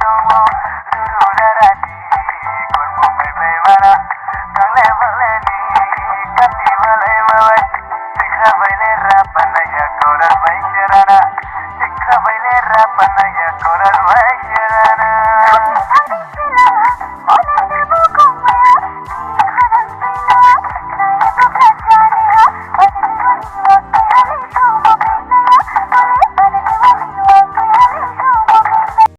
tomo rururarani kulmu mai mana kangle baleni kati balai mawai tikra baile rapana ya koral bai sharana tikra baile rapana ya koral bai sharana